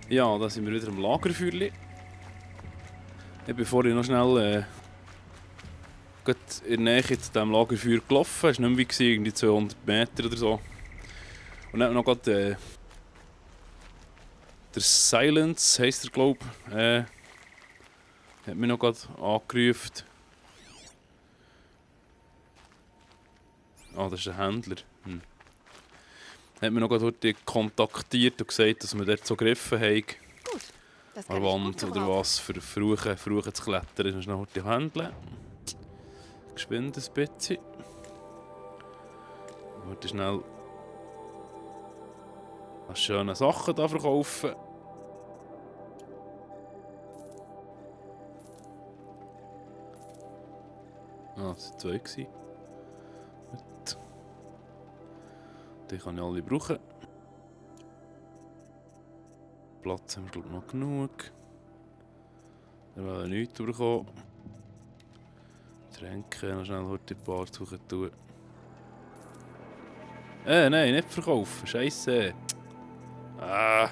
Ja, da sind wir wieder im Lagerfeuerli. Ich bin vorhin noch schnell in der Nähe zu diesem Lagerfeuer gelaufen. Es war nicht mehr wie irgendwie 200 Meter oder so. Und dann hat man noch gerade der Silence, heisst er glaube ich, hat mich noch gerade angerufen. Ah, das ist ein Händler. Hat mich noch gerade heute kontaktiert und gesagt, dass wir dort so Griffe haben. Gut, das An kann der ich gut Wand oder gebrauchen. was für Fruchen zu klettern. Das musst du noch heute handeln. Geschwind ein bisschen. Heute schnell schöne Sachen da verkaufen. Ah, das waren 2 gewesen. Gut. Die kann ich alle brauchen. Platz haben wir glaube ich noch genug. Wir wollen nichts bekommen. Tränke noch schnell heute ein paar suchen tun. Nein, nicht verkaufen. Scheisse. Ah.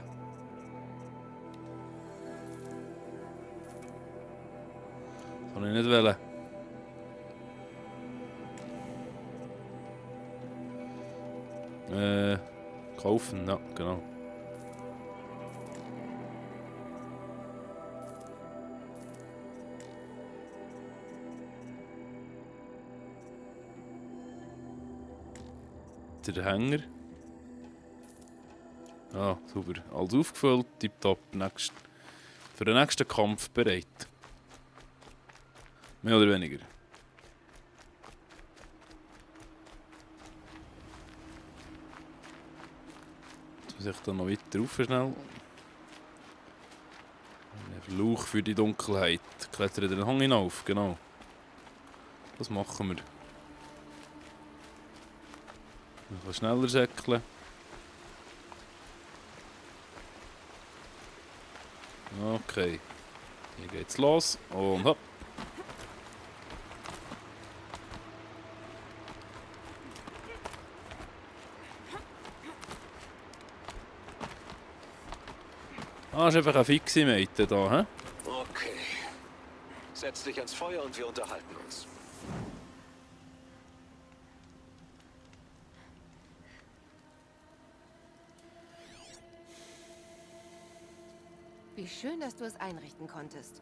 Kann ich nicht wollen. Kaufen, ja, genau. Der Hänger. Ah, super. Alles aufgefüllt, tipptopp. Für den nächsten Kampf bereit. Mehr oder weniger. Jetzt muss ich dann noch weiter rauf schnell. Ein Fluch für die Dunkelheit. Klettern den Hang hinauf, genau. Das machen wir. Ein bisschen schneller säckeln. Okay. Hier geht's los. Und hopp. Ah, ist einfach eine fixe Meite da, hä? Okay. Setz dich ans Feuer und wir unterhalten uns. Wie schön, dass du es einrichten konntest.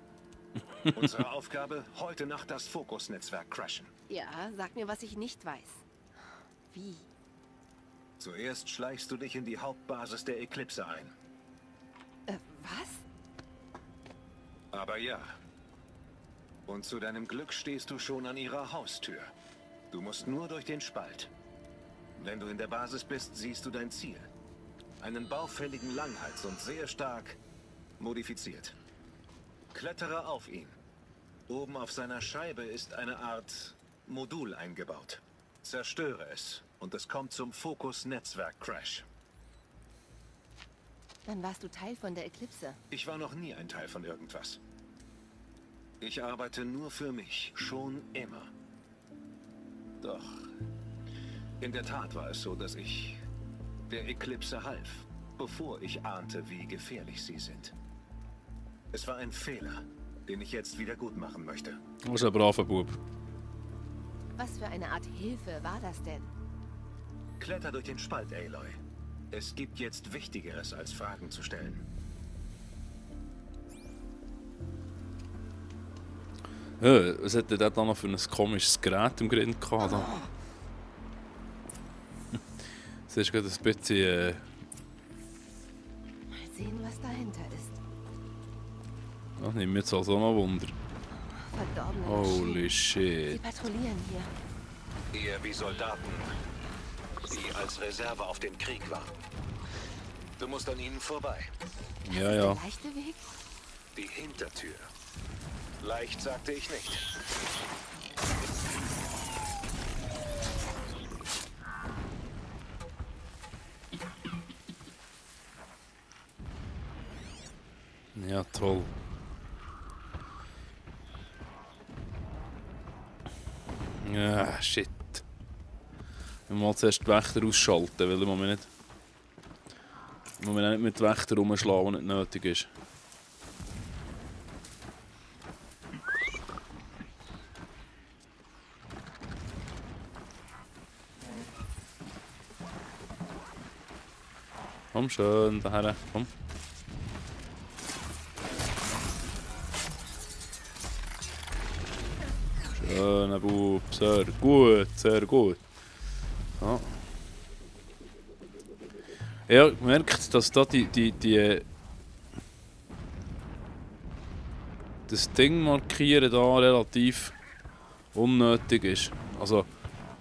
Unsere Aufgabe, heute Nacht das Fokus-Netzwerk crashen. Ja, sag mir, was ich nicht weiß. Wie? Zuerst schleichst du dich in die Hauptbasis der Eclipse ein. Was? Aber ja. Und zu deinem Glück stehst du schon an ihrer Haustür. Du musst nur durch den Spalt. Wenn du in der Basis bist, siehst du dein Ziel. Einen baufälligen Langhals und sehr stark modifiziert. Klettere auf ihn. Oben auf seiner Scheibe ist eine Art Modul eingebaut. Zerstöre es und es kommt zum Fokus-Netzwerk-Crash. Dann warst du Teil von der Eclipse. Ich war noch nie ein Teil von irgendwas. Ich arbeite nur für mich, schon immer. Doch, in der Tat war es so, dass ich der Eclipse half, bevor ich ahnte, wie gefährlich sie sind. Es war ein Fehler, den ich jetzt wieder gut machen möchte. Du bist ein braver Bub. Was für eine Art Hilfe war das denn? Kletter durch den Spalt, Aloy. Es gibt jetzt Wichtigeres, als Fragen zu stellen. Was hat der da noch für ein komisches Gerät im Grind gehabt? Da? Das ist gerade ein bisschen... Mal sehen, was dahinter ist. Das nimmt mich jetzt also noch Wunder. Verdorbene Holy Maschinen. shit. Sie patrouillieren hier. Eher wie Soldaten, die als Reserve auf den Krieg warten. Du musst an ihnen vorbei. Ja, Der ja. leichte Weg? Die Hintertür. Leicht sagte ich nicht. Ja, toll. Ja, shit. Ich muss mal zuerst die Wächter ausschalten, weil ich mir nicht Muss man nicht mit Wächtern rumschlagen, wenn nicht nötig ist. Komm schön, daher, komm. Schöner Bub, sehr gut, sehr gut. So. Ja, merkt, dass da das Ding markieren da relativ unnötig ist. Also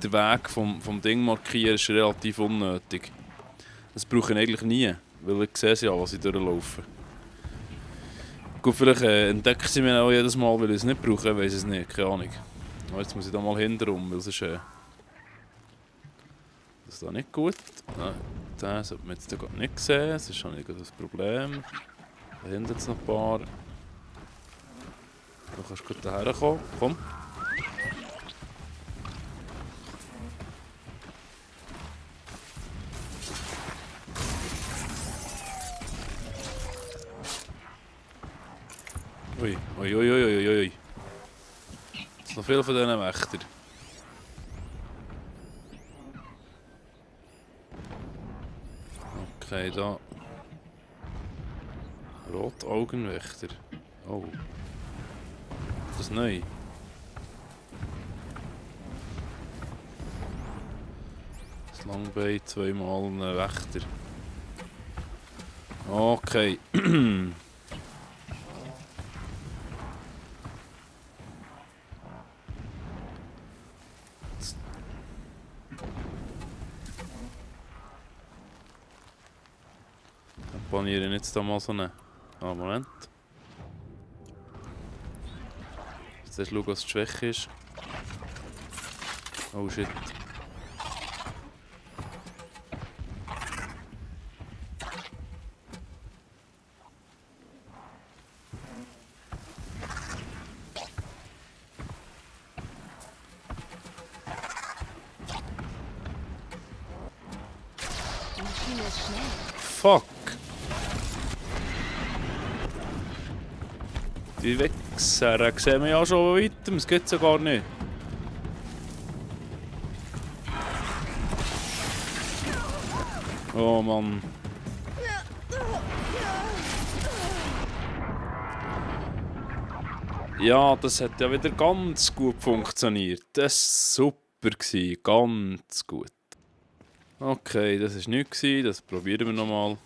der Weg vom Ding markieren ist relativ unnötig. Das brauche ich eigentlich nie, weil ich sehe ja, was ich durchlaufe. Gut, vielleicht entdecken sie mich auch jedes Mal, weil ich es nicht brauche, ich weiß es nicht, keine Ahnung. Aber jetzt muss ich da mal hinterrum, weil sonst das ist da nicht gut. Nein, den sollte man jetzt da gerade nicht sehen, das ist schon nicht das Problem. Da hinten jetzt noch ein paar. Da kannst du gut daher kommen, komm. Ui, ui, ui, ui, ui, ui. Es sind noch viele von diesen Wächtern. Okay, da. Rotaugenwächter. Oh. Das ist neu. Das Langbein, zweimal ein Wächter. Okay. Dann planiere ich jetzt da mal so einen. Ah, Moment. Jetzt schauen, was die Schwäche ist. Oh shit. Die Maschine ist schnell. Fuck! Die Wichser sehen wir ja schon weiter, das geht ja gar nicht. Oh Mann. Ja, das hat ja wieder ganz gut funktioniert. Das war super, ganz gut. Okay, das war nichts, das probieren wir nochmal.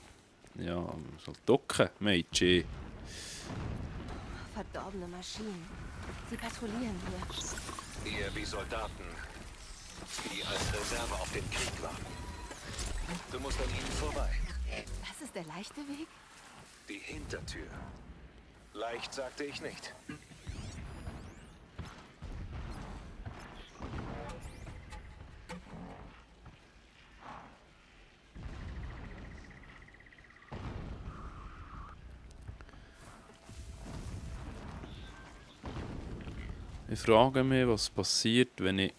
Ja, man soll ducken, Mädchen. Verdorbene Maschinen. Sie patrouillieren hier. Eher wie Soldaten, die als Reserve auf den Krieg warten. Du musst an ihnen vorbei. Das ist der leichte Weg? Die Hintertür. Leicht sagte ich nicht. Ich frage mich, was passiert, wenn ich...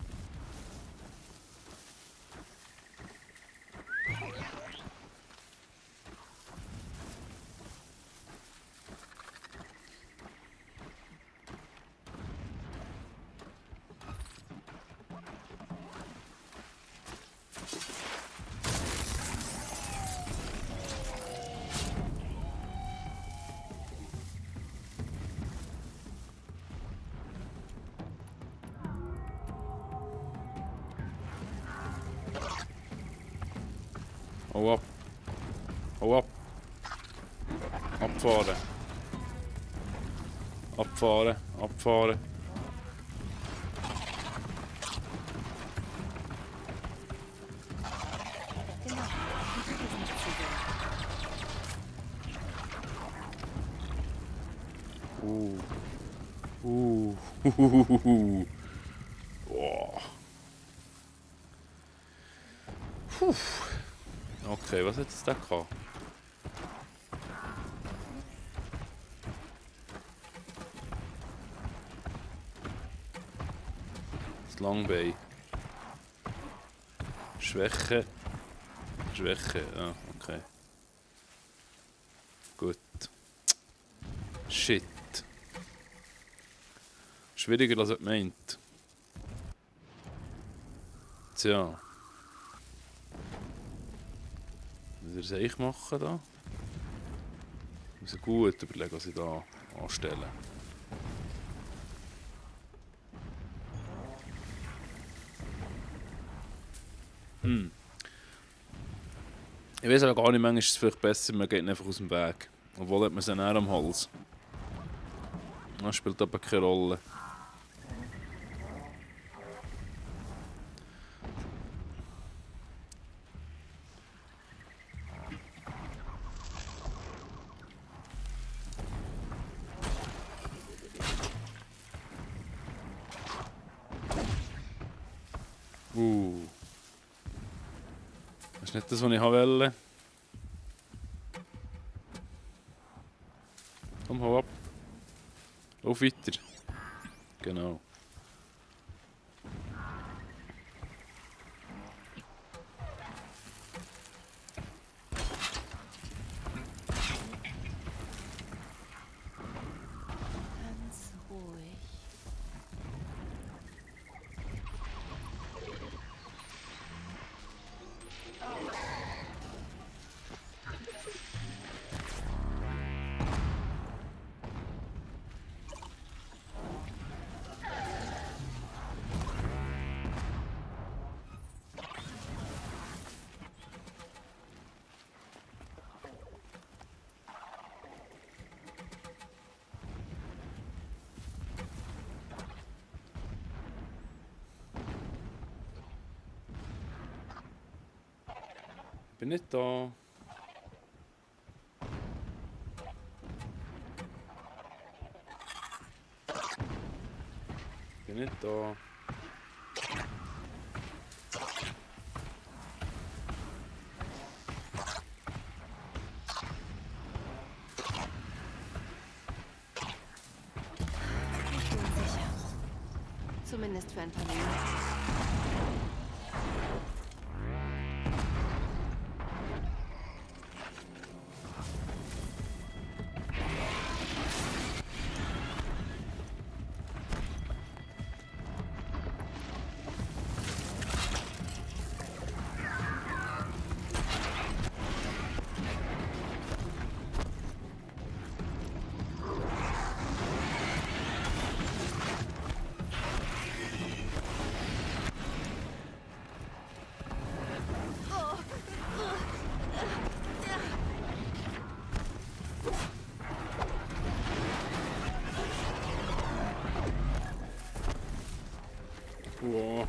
Hau ab. Hau ab. Abfahren. Abfahren. Abfahren. Genau. Die ist nicht zu sehen. Oh. Puh. Okay, was hat es da gehabt? Das Langbein. Schwäche. Schwäche, ja, okay. Gut. Shit. Schwieriger als ich meint. Tja. Was soll ich machen da? Ich muss gut überlegen, was ich da anstelle. Ich weiß aber gar nicht, manchmal ist es vielleicht besser, man geht einfach aus dem Weg. Obwohl hat man sie näher am Hals. Das spielt aber keine Rolle. Das ist nicht das, was ich wollte. Komm, hau ab. Lauf weiter. Genau. Ganz ruhig. Bin nicht da. Bin nicht da. Ich bin sicher. Zumindest für ein paar Minuten. Wow.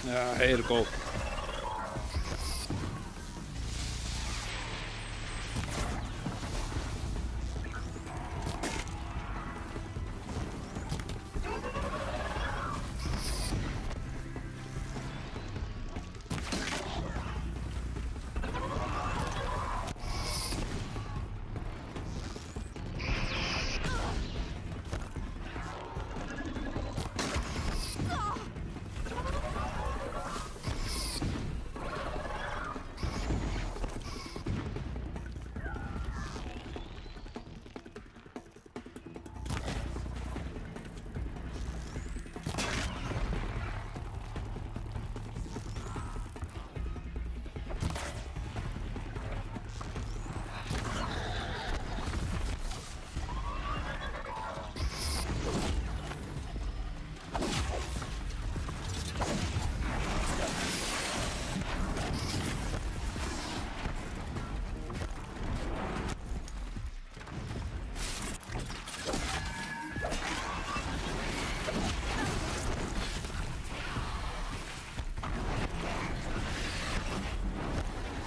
Ja, Herrgott.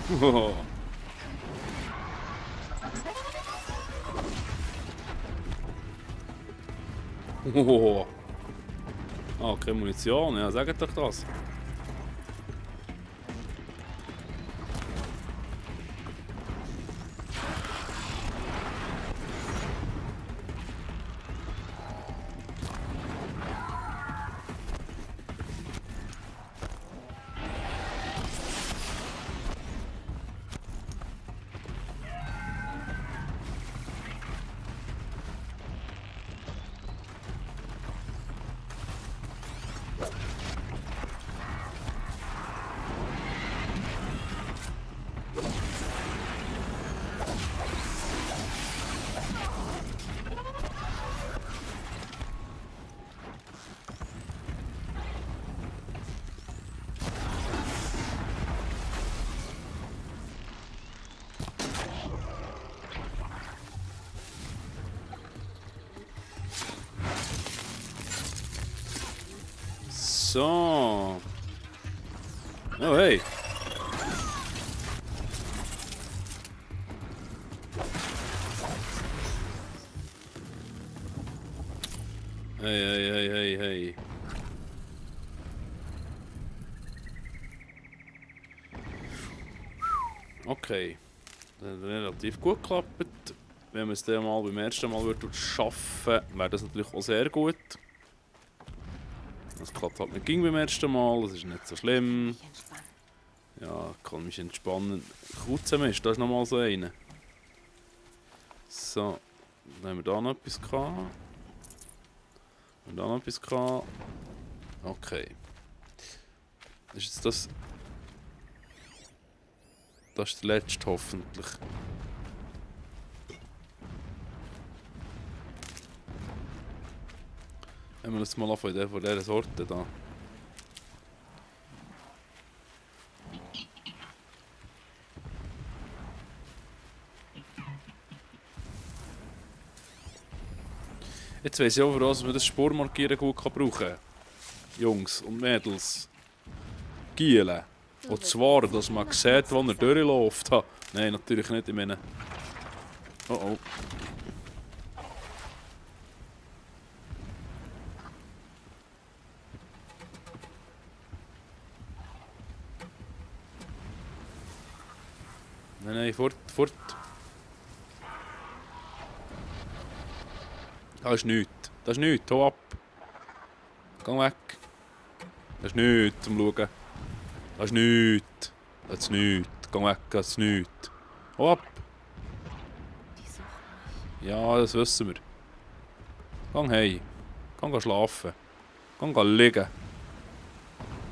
Oh. Oh. Ah, keine Munition, ja, sagt doch das. So. Oh, hey. Hey. Okay. Das hat relativ gut geklappt. Wenn wir es dann mal beim ersten Mal schaffen würden, wäre das natürlich auch sehr gut. Das klappt halt nicht beim ersten Mal, das ist nicht so schlimm. Mich entspannen. Ja, ich kann mich entspannen. Kruzemist, da ist nochmal so einer. So, dann haben wir da noch etwas gehabt. Und da noch etwas gehabt. Okay. Ist jetzt das... Das ist der letzte, hoffentlich. Wenn wir das mal anfangen, von dieser Sorte da. Jetzt weiss ich auch, dass man das Spurmarkieren gut brauchen kann. Jungs und Mädels. Gielen. Und zwar, dass man sieht, wo er durchläuft. Ha. Nein, natürlich nicht. Ich meine... Oh. Nein, fort. Das ist nichts. Hau ab. Geh weg. Das ist nichts zum Schauen. Das ist nichts. Geh weg, das ist nichts. Hau ab. Die suchen mich. Ja, das wissen wir. Geh heim. Geh schlafen. Geh liegen.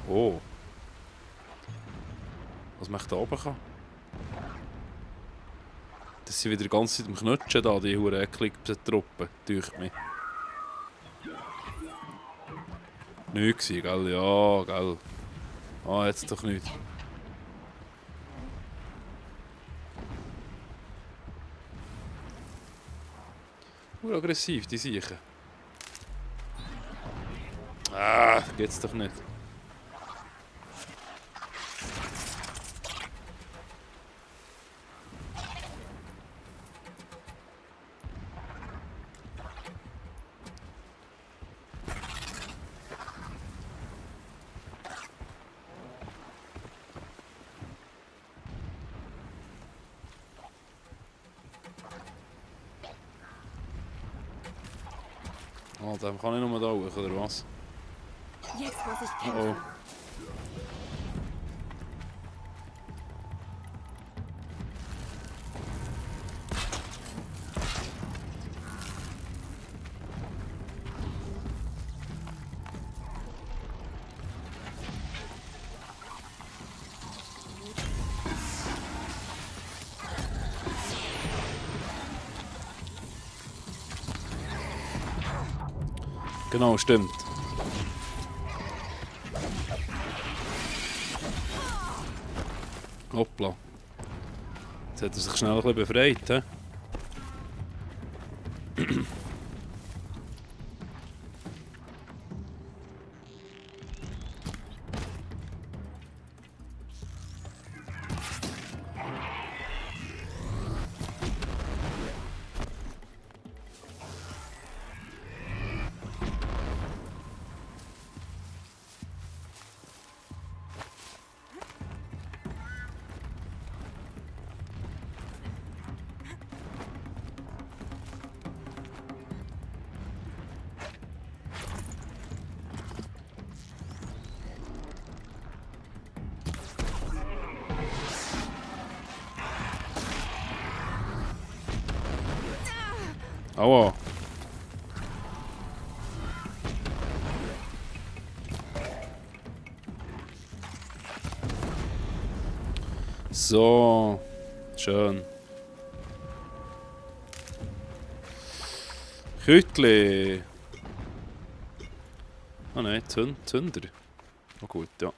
Oh. Was man da oben kann? Das sind wieder die ganze Zeit am Knutschen da, die hure eklige Truppen, durch mich. Nichts gewesen, gell? Ja, gell. Ah, jetzt doch nicht. Aggressiv, die Siechen. Ah, geht's doch nicht. Oh, dann kann ich nur da hoch, oder was? Jetzt muss ich Oh. kämpfen. Genau, stimmt. Hoppla. Jetzt hat er sich schnell ein bisschen befreit, hä? Aua. So. Schön. Kütli. Ah nein, Zünder. Oh gut, ja.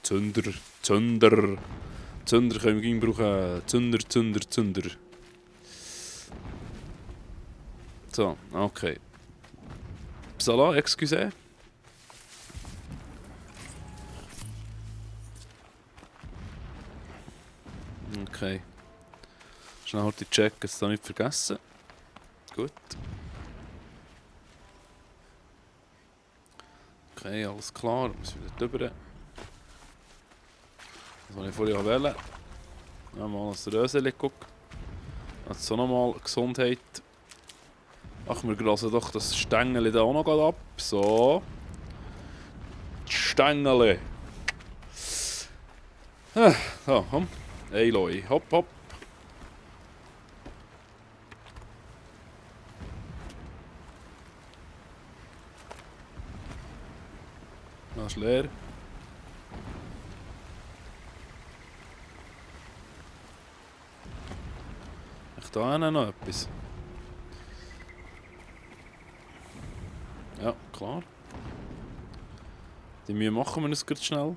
Zünder. Zünder können wir gegen brauchen. Zünder. So, okay. Psala, excusez. Okay. Schnell halt die Check, jetzt da nicht vergessen. Gut. Okay, alles klar. Müssen wir wieder drüber. Das wollte ich vorher wählen. Ja, mal das Röseli gucken. Jetzt so nochmal Gesundheit. Ach, wir grasen doch das Stängeli da auch noch ab. So. Stängeli. So, komm. Eiloi. Hopp, hopp. Das ist leer. Ich da hinten noch etwas. Ja, klar. Die Mühe machen wir uns gerade schnell.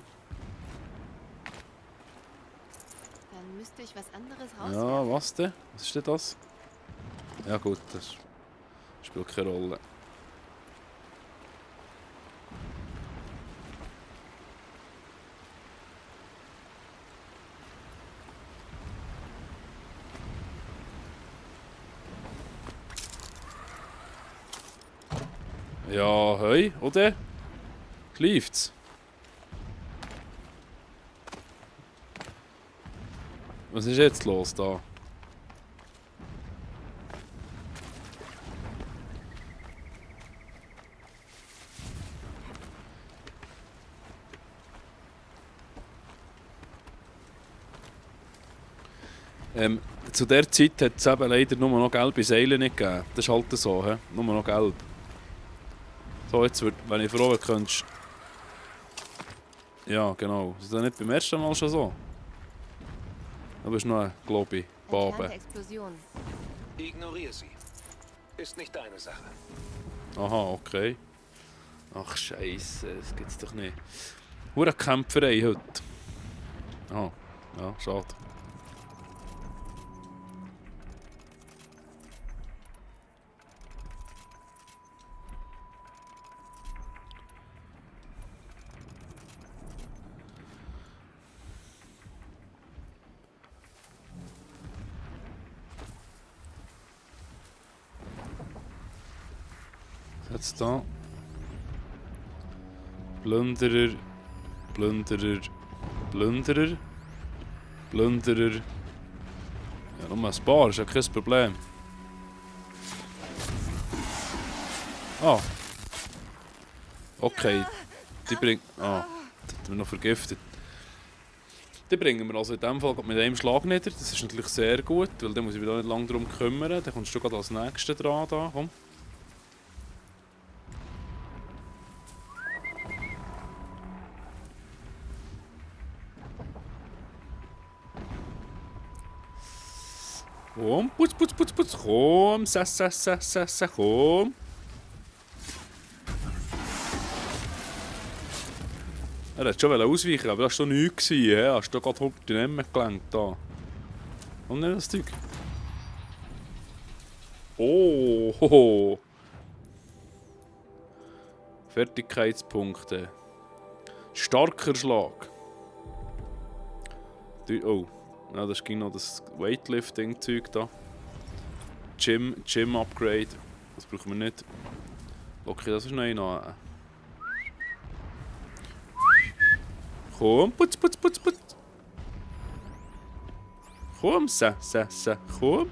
Dann müsste ich was anderes Ja, rauswerfen. was denn? Was ist denn das? Ja gut, das spielt keine Rolle. Ja, hoi, oder? Läuft's? Was ist jetzt los da? Zu der Zeit hat es eben leider nur noch gelbe Seile nicht gegeben. Das ist halt so, he? Nur noch gelb. So, jetzt wird, wenn ich froh wäre, könntest ja, genau. Ist das nicht beim ersten Mal schon so? Du bist noch, glaube ich, Entfernte Babe. Explosion. Ignoriere sie. Ist nicht deine Sache. Aha, okay. Ach, Scheiße, das gibt's doch nicht. Hure Kämpferei heute. Ah, ja, schade. Jetzt da. Plünderer. Ja, nur ein paar, ist ja kein Problem. Ah. Okay. Die bringt. Ah, das hat mich noch vergiftet. Die bringen wir also in dem Fall mit einem Schlag nieder. Das ist natürlich sehr gut, weil dann muss ich mich da nicht lange darum kümmern. Dann kommst du gerade als nächster dran. Da. Komm. Komm, putz. Komm, komm. Er hat schon ausweichen, aber das war doch nichts. Ja? Hast du gerade heute nicht mehr gelenkt da? Und nicht das Zeug. Oh, hoho. Fertigkeitspunkte. Starker Schlag. Oh, ja, das ging noch das Weightlifting-Zeug da. Gym Upgrade. Das brauchen wir nicht. Okay, das ist noch einer. Komm, putz. Komm, komm.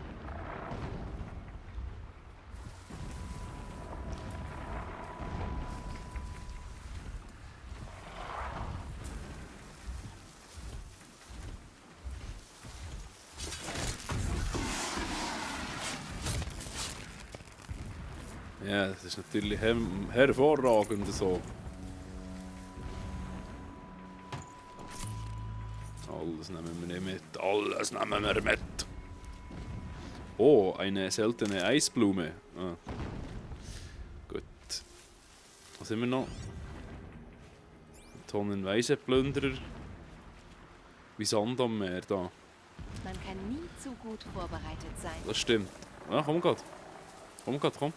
Ja, das ist natürlich hervorragend so. Alles nehmen wir nicht mit. Alles nehmen wir mit. Oh, eine seltene Eisblume. Ah. Gut. Was haben wir noch? Tonnen Weisenplünderer. Wie Sand am Meer da. Man kann nie zu gut vorbereitet sein. Das stimmt. Ah, komm grad. Komm grad, komm.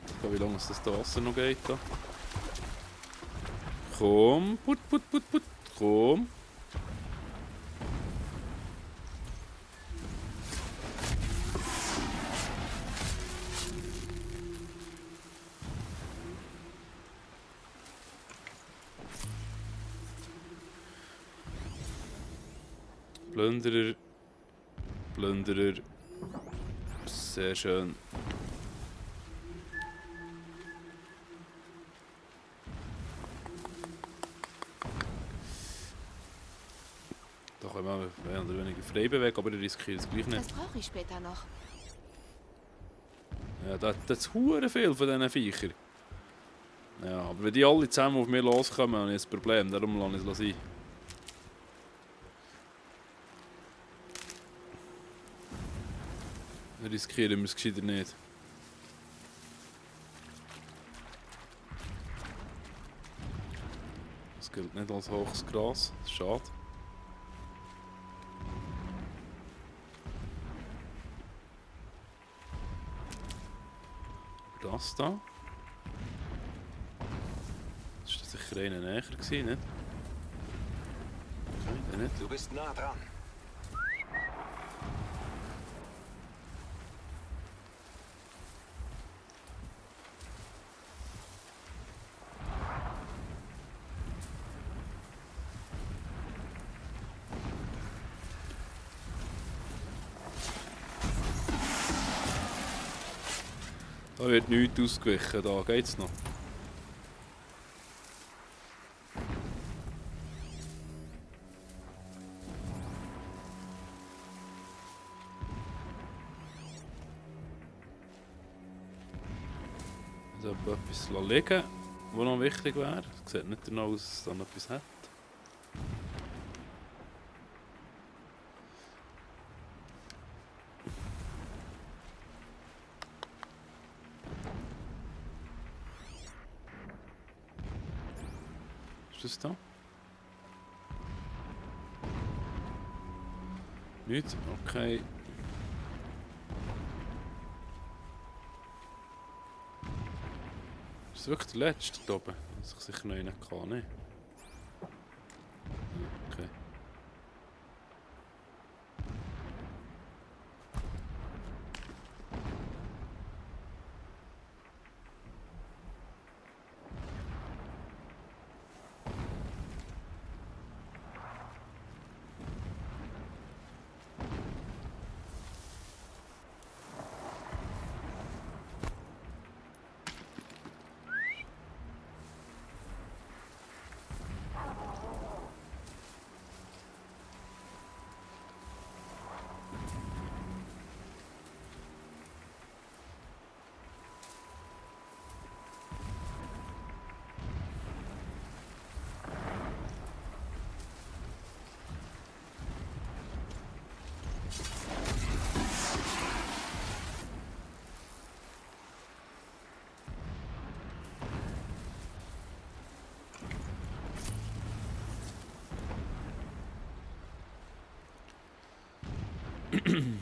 Ich weiß, wie lange es das Wasser noch geht. Da. Komm. Put, put, put, put. Komm. Plünderer. Plünderer. Sehr schön. Da können wir mehr oder weniger frei bewegen, aber ich riskiere es gleich Das nicht. brauche ich später noch. Ja, da hat es hure viel von diesen Viechern. Ja, aber wenn die alle zusammen auf mich loskommen, habe ich ein Problem. Darum lasse ich es sein. Dann riskieren wir es gescheiter nicht. Das gilt nicht als hohes Gras. Das ist schade. Das da. Das war sicher einer näher gewesen, nicht? Okay, der nicht. Du bist nah dran. Da wird nichts ausgewichen, da geht's noch. Also etwas liegen, was noch wichtig wäre. Es sieht nicht danach aus, dass es da noch etwas hat. Ist das da? Nichts? Okay. Ist das wirklich der letzte da oben? Das ich sicher noch einen kann, ne? Okay.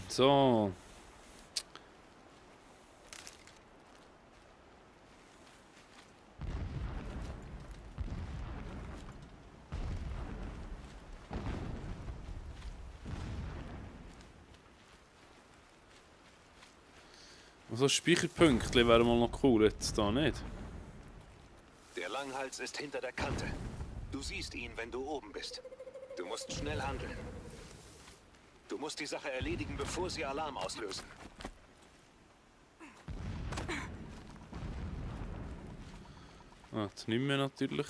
So. Also Speicherpünktchen wären mal noch cool, jetzt da nicht. Der Langhals ist hinter der Kante. Du siehst ihn, wenn du oben bist. Du musst schnell handeln. Du musst die Sache erledigen, bevor sie Alarm auslösen. Ah, jetzt nehmen wir natürlich.